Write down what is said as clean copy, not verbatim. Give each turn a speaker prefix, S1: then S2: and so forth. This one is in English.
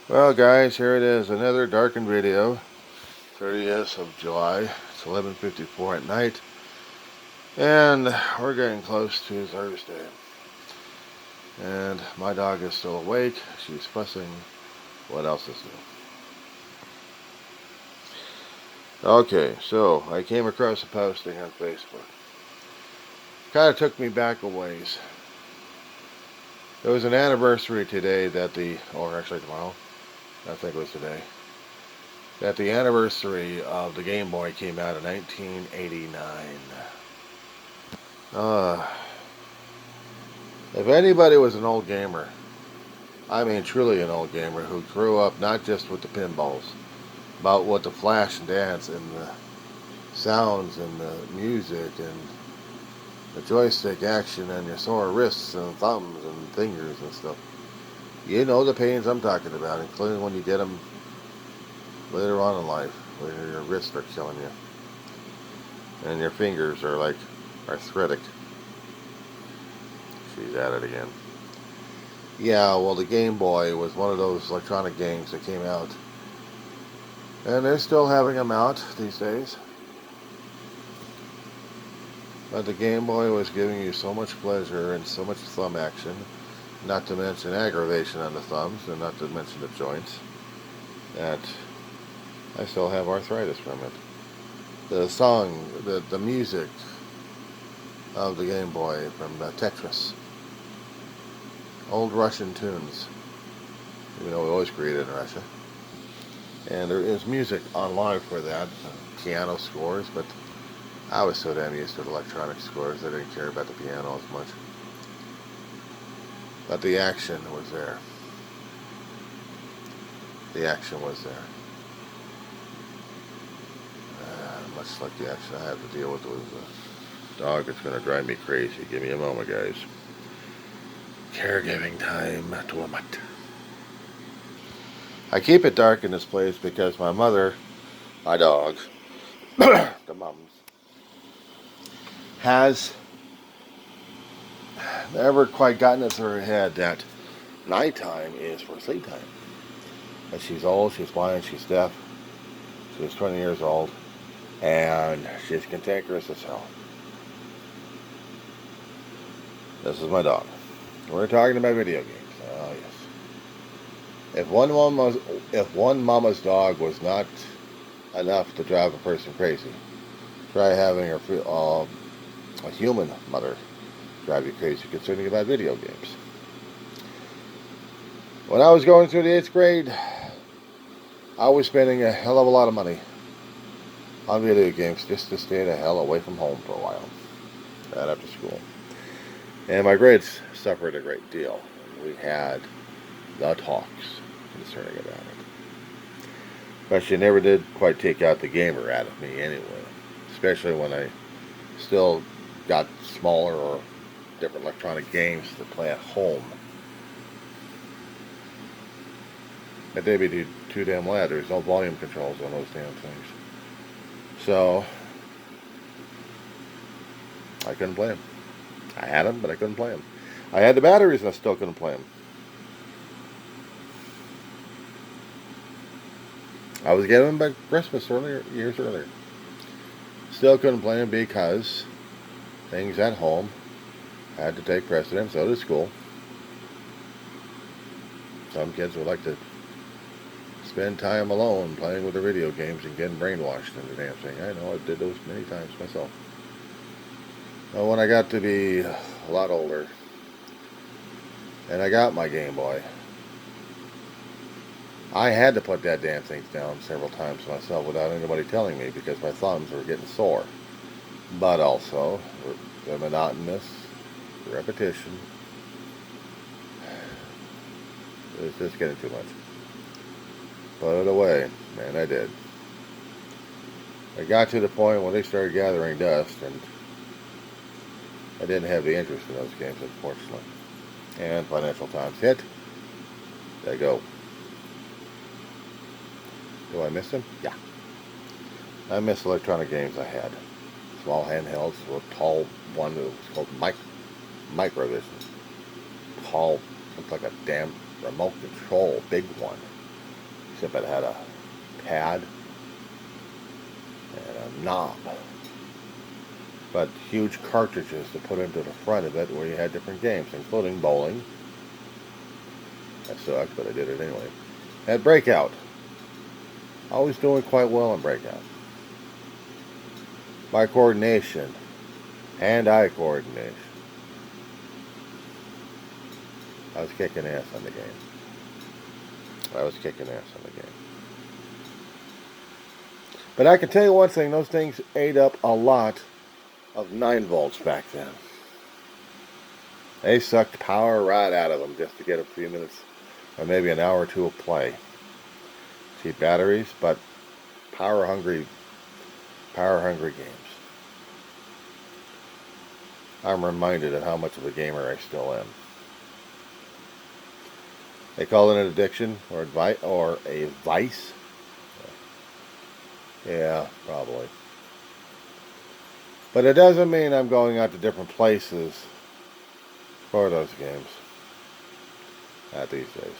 S1: Well, guys, here it is, another darkened video. 30th of July. It's 11:54 at night, and we're getting close to Thursday. And my dog is still awake. She's fussing. What else is new? Okay, so I came across a posting on Facebook. Kind of took me back a ways. There was an anniversary today or actually tomorrow, I think it was today, that the anniversary of the Game Boy came out in 1989. Uh, if anybody was an old gamer, I mean truly an old gamer who grew up not just with the pinballs, but with the flash and dance and the sounds and the music and the joystick action and your sore wrists and thumbs and fingers and stuff. You know the pains I'm talking about, including when you get them later on in life, where your wrists are killing you and your fingers are like arthritic. She's at it again. Yeah, well, the Game Boy was one of those electronic games that came out, and they're still having them out these days. But the Game Boy was giving you so much pleasure and so much thumb action, not to mention aggravation on the thumbs, and not to mention the joints, that I still have arthritis from it. The song, the music of the Game Boy from Tetris, old Russian tunes, even though it was created in Russia. And there is music online for that, piano scores, but I was so damn used to the electronic scores, I didn't care about the piano as much. But the action was there. The action was there. Much like the action I had to deal with was a dog that's going to drive me crazy. Give me a moment, guys. Caregiving time to a mutt. I keep it dark in this place because my mother, my dog, the mums, has never quite gotten it through her head that nighttime is for sleep time. And she's old, she's blind, she's deaf. She's 20 years old, and she's cantankerous as hell. This is my dog. We're talking about video games. Oh yes. If one mama's dog was not enough to drive a person crazy, try having a human mother drive you crazy concerning about video games. When I was going through the 8th grade, I was spending a hell of a lot of money on video games just to stay the hell away from home for a while, right after school. And my grades suffered a great deal. We had the talks concerning about it. But she never did quite take out the gamer out of me anyway, especially when I still got smaller or different electronic games to play at home. But they'd be too damn loud. There's no volume controls on those damn things. So, I couldn't play them. I had them, but I couldn't play them. I had the batteries and I still couldn't play them. I was getting them by Christmas years earlier. Still couldn't play them because things at home had to take precedence. So did school. Some kids would like to spend time alone playing with their video games and getting brainwashed into the damn thing. I know, I did those many times myself. Well, when I got to be a lot older, and I got my Game Boy, I had to put that damn thing down several times myself without anybody telling me because my thumbs were getting sore. But also, the monotonous repetition, it was just getting too much. Put it away, and I did. I got to the point when they started gathering dust, and I didn't have the interest in those games, unfortunately. And financial times hit. They go. Do I miss them? Yeah. I miss electronic games I had. Small handhelds, a tall one that was called Microvision. Tall, looked like a damn remote control, big one. except it had a pad and a knob, but huge cartridges to put into the front of it where you had different games, including bowling. That sucked, but I did it anyway. Had Breakout. Always doing quite well in Breakout. My coordination, hand-eye coordination. I was kicking ass on the game. But I can tell you one thing, those things ate up a lot of 9 volts back then. They sucked power right out of them just to get a few minutes or maybe an hour or two of play. Cheap batteries, but power-hungry games. I'm reminded of how much of a gamer I still am. They call it an addiction or a vice. Yeah, probably. But it doesn't mean I'm going out to different places for those games. Not these days.